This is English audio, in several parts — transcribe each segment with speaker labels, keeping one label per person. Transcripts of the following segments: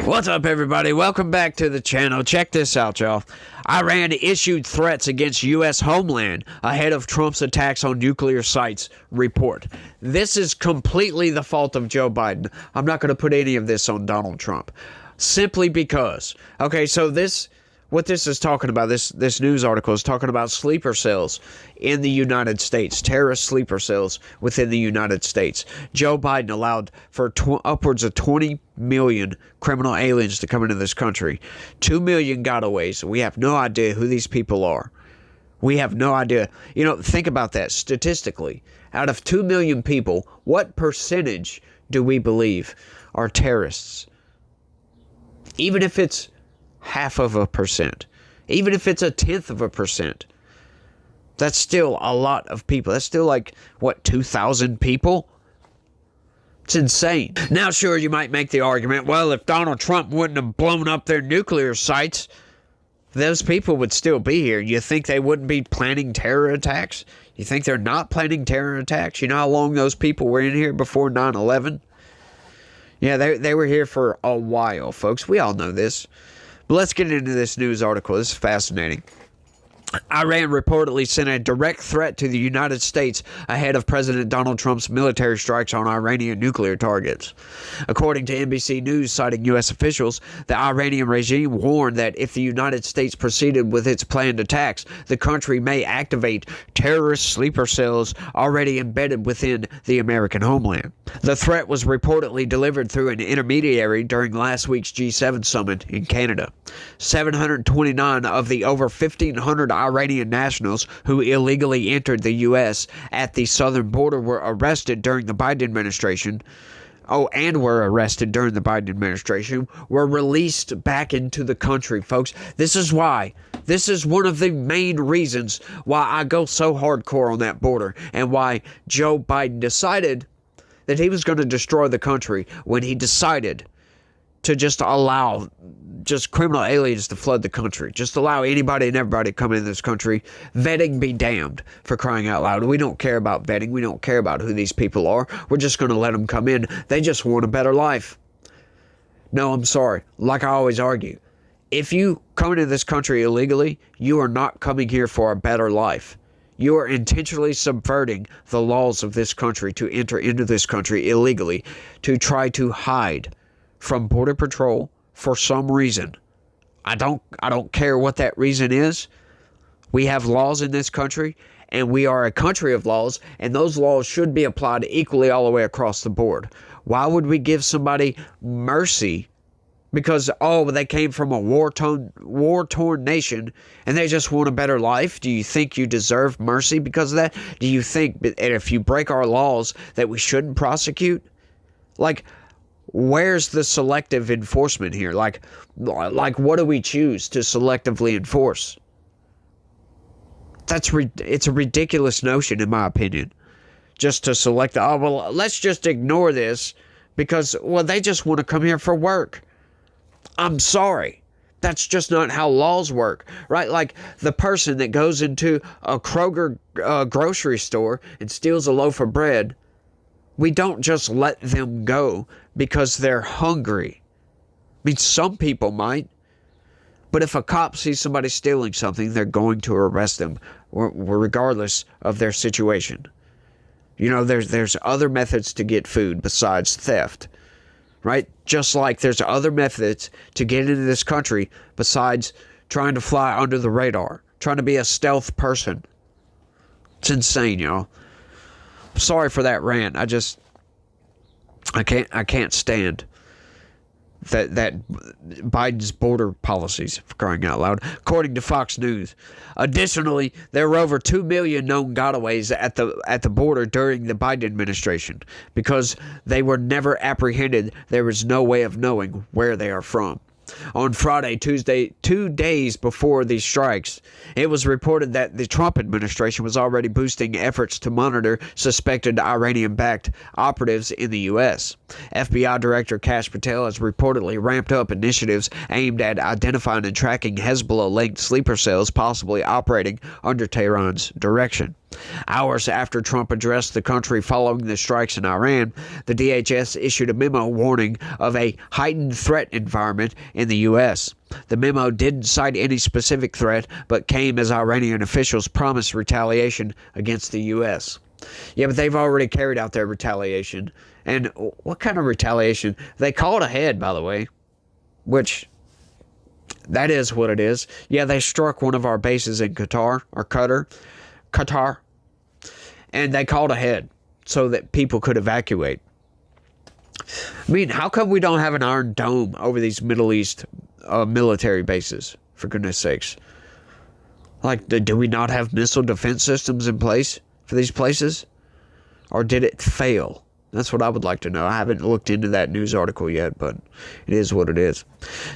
Speaker 1: What's up, everybody? Welcome back to the channel. Check this out, y'all. Iran issued threats against U.S. homeland ahead of Trump's attacks on nuclear sites report. This is completely the fault of Joe Biden. I'm not going to put any of this on Donald Trump. Simply because, okay, so what this is talking about, this news article is talking about sleeper cells in the United States, terrorist sleeper cells within the United States. Joe Biden allowed for upwards of 20 million criminal aliens to come into this country. 2 million gotaways. We have no idea who these people are. We have no idea. You know, think about that statistically. Out of 2 million people, what percentage do we believe are terrorists? Even if it's 0.5%, even if it's 0.1%, that's still a lot of people. That's still like, what, 2,000 people? It's insane. Now, sure, you might make the argument, well, if Donald Trump wouldn't have blown up their nuclear sites, those people would still be here. You think they wouldn't be planning terror attacks? You think they're not planning terror attacks? You know how long those people were in here before 9/11? Yeah, they were here for a while, folks. We all know this. But let's get into this news article. This is fascinating. Iran reportedly sent a direct threat to the United States ahead of President Donald Trump's military strikes on Iranian nuclear targets. According to NBC News, citing U.S. officials, the Iranian regime warned that if the United States proceeded with its planned attacks, the country may activate terrorist sleeper cells already embedded within the American homeland. The threat was reportedly delivered through an intermediary during last week's G7 summit in Canada. 729 of the over 1,500 Iranian nationals who illegally entered the U.S. at the southern border were arrested during the Biden administration. Were released back into the country, folks. This is one of the main reasons why I go so hardcore on that border and why Joe Biden decided that he was going to destroy the country when he decided to just allow criminal aliens to flood the country. Just allow anybody and everybody to come into this country. Vetting be damned, for crying out loud. We don't care about vetting. We don't care about who these people are. We're just going to let them come in. They just want a better life. No, I'm sorry. Like I always argue, if you come into this country illegally, you are not coming here for a better life. You are intentionally subverting the laws of this country to enter into this country illegally, to try to hide from Border Patrol for some reason. I don't care what that reason is. We have laws in this country, and we are a country of laws, and those laws should be applied equally all the way across the board. Why would we give somebody mercy because, they came from a war-torn nation and they just want a better life? Do you think you deserve mercy because of that? Do you think that if you break our laws that we shouldn't prosecute? Like, where's the selective enforcement here? Like what do we choose to selectively enforce? It's a ridiculous notion, in my opinion. Just to select, let's just ignore this because, they just want to come here for work. I'm sorry. That's just not how laws work, right? Like the person that goes into a Kroger grocery store and steals a loaf of bread, we don't just let them go because they're hungry. I mean, some people might. But if a cop sees somebody stealing something, they're going to arrest them, regardless of their situation. You know, there's other methods to get food besides theft, right? Just like there's other methods to get into this country besides trying to fly under the radar, trying to be a stealth person. It's insane, y'all. Sorry for that rant. I can't stand that Biden's border policies, for crying out loud, according to Fox News. Additionally, there were over 2 million known gotaways at the border during the Biden administration. Because they were never apprehended, there is no way of knowing where they are from. On Friday, 2 days before these strikes, it was reported that the Trump administration was already boosting efforts to monitor suspected Iranian-backed operatives in the U.S. FBI Director Kash Patel has reportedly ramped up initiatives aimed at identifying and tracking Hezbollah-linked sleeper cells possibly operating under Tehran's direction. Hours after Trump addressed the country following the strikes in Iran, the DHS issued a memo warning of a heightened threat environment in the U.S. The memo didn't cite any specific threat, but came as Iranian officials promised retaliation against the U.S. Yeah, but they've already carried out their retaliation. And what kind of retaliation? They called ahead, by the way, which that is what it is. Yeah, they struck one of our bases in Qatar, and they called ahead so that people could evacuate. I mean, how come we don't have an Iron Dome over these Middle East military bases, for goodness sakes? Like, do we not have missile defense systems in place for these places? Or did it fail? That's what I would like to know. I haven't looked into that news article yet, but it is what it is.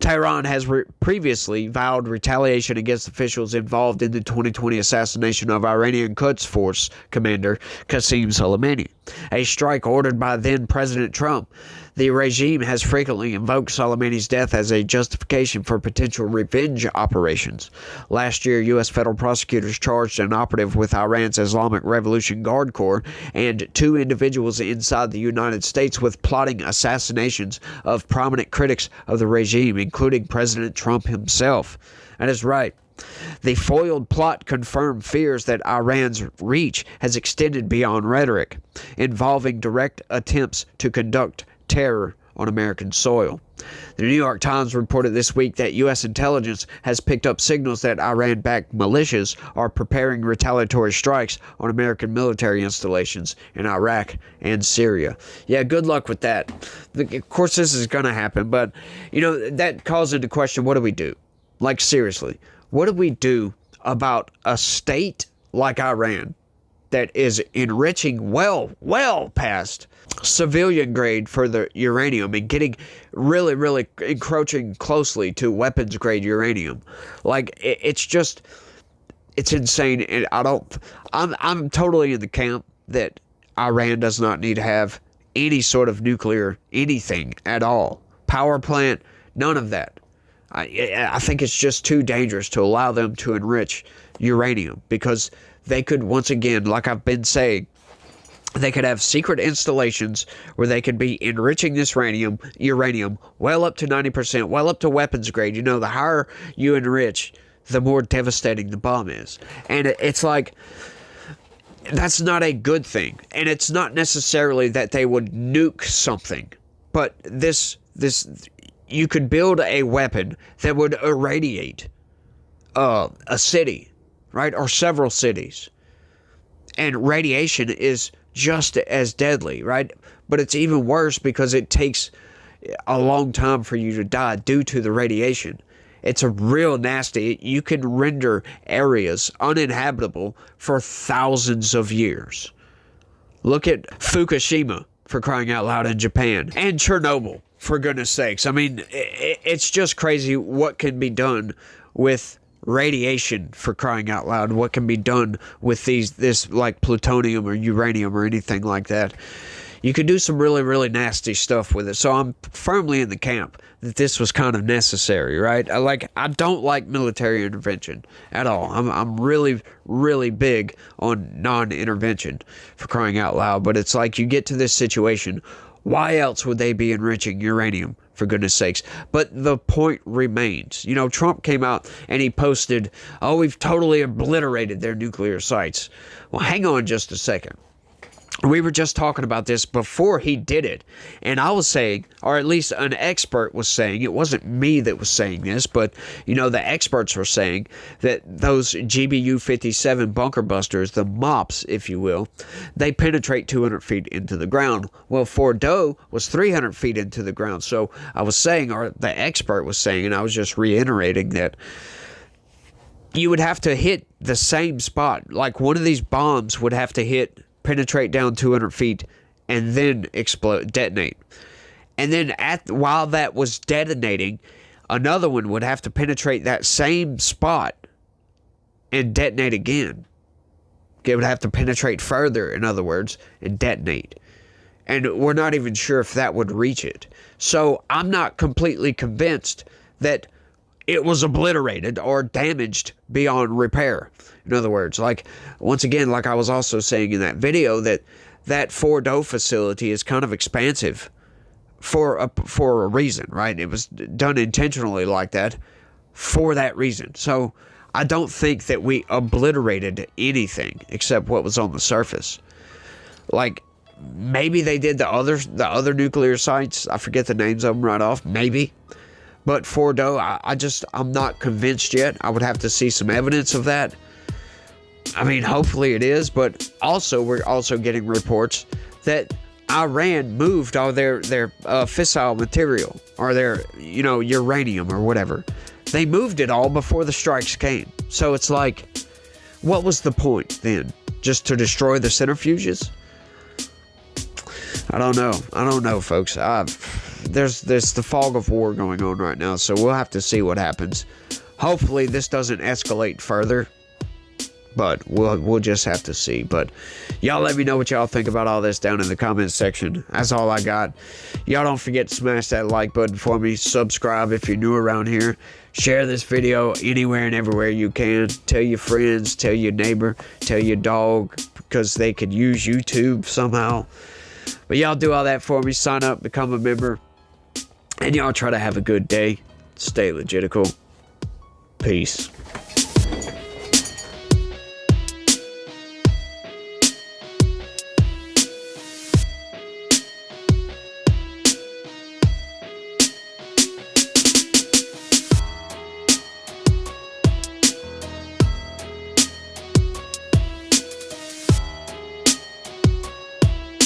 Speaker 1: Tehran has previously vowed retaliation against officials involved in the 2020 assassination of Iranian Quds Force commander Qasem Soleimani, a strike ordered by then-President Trump. The regime has frequently invoked Soleimani's death as a justification for potential revenge operations. Last year, U.S. federal prosecutors charged an operative with Iran's Islamic Revolution Guard Corps and 2 individuals inside the United States with plotting assassinations of prominent critics of the regime, including President Trump himself. That is right. The foiled plot confirmed fears that Iran's reach has extended beyond rhetoric, involving direct attempts to conduct terror on American soil. The New York Times reported this week that U.S. intelligence has picked up signals that Iran-backed militias are preparing retaliatory strikes on American military installations in Iraq and Syria. Yeah, good luck with that. Of course, this is going to happen, but, that calls into question, what do we do? Like, seriously, what do we do about a state like Iran that is enriching well past civilian grade for the uranium and getting really encroaching closely to weapons grade uranium? Like, it's insane. And I'm totally in the camp that Iran does not need to have any sort of nuclear anything at all. Power plant, none of that. I think it's just too dangerous to allow them to enrich uranium, because they could, once again, like I've been saying, they could have secret installations where they could be enriching this uranium well up to 90%, well up to weapons grade. The higher you enrich, the more devastating the bomb is. And it's like, that's not a good thing. And it's not necessarily that they would nuke something, but you could build a weapon that would irradiate a city, right? Or several cities. And radiation is just as deadly, right? But it's even worse because it takes a long time for you to die due to the radiation. It's a real nasty. You can render areas uninhabitable for thousands of years. Look at Fukushima, for crying out loud, in Japan, and Chernobyl, for goodness sakes. I mean, it's just crazy what can be done with radiation, for crying out loud. What can be done with this like plutonium or uranium or anything like that. You could do some really nasty stuff with it. So I'm firmly in the camp that this was kind of necessary, right? I don't like military intervention at all. I'm really big on non-intervention, for crying out loud. But it's like, you get to this situation, why else would they be enriching uranium, for goodness sakes? But the point remains. Trump came out and he posted, "Oh, we've totally obliterated their nuclear sites." Well, hang on just a second. We were just talking about this before he did it, and I was saying, or at least an expert was saying, it wasn't me that was saying this, but the experts were saying that those GBU-57 bunker busters, the MOPS, if you will, they penetrate 200 feet into the ground. Well, Fordo was 300 feet into the ground. So I was saying, or the expert was saying, and I was just reiterating that you would have to hit the same spot. Like, one of these bombs would have to penetrate down 200 feet and then detonate. And then while that was detonating, another one would have to penetrate that same spot and detonate again. It would have to penetrate further, in other words, and detonate. And we're not even sure if that would reach it. So I'm not completely convinced that it was obliterated or damaged beyond repair. In other words, like, once again, like I was also saying in that video, that Fordo facility is kind of expansive for a reason, right? It was done intentionally like that for that reason. So I don't think that we obliterated anything except what was on the surface. Like, maybe they did the other nuclear sites. I forget the names of them right off. Maybe. But Fordo, I'm not convinced yet. I would have to see some evidence of that. I mean, hopefully it is, but also we're also getting reports that Iran moved all their fissile material, or their, uranium or whatever. They moved it all before the strikes came. So it's like, what was the point then? Just to destroy the centrifuges? I don't know, folks. There's the fog of war going on right now, so we'll have to see what happens. Hopefully this doesn't escalate further, but we'll just have to see. But y'all let me know what y'all think about all this down in the comments section. That's all I got. Y'all don't forget to smash that like button for me. Subscribe if you're new around here. Share this video anywhere and everywhere you can. Tell your friends, tell your neighbor, tell your dog, because they could use YouTube somehow. But y'all do all that for me. Sign up, become a member, and y'all try to have a good day. Stay legitical. Peace.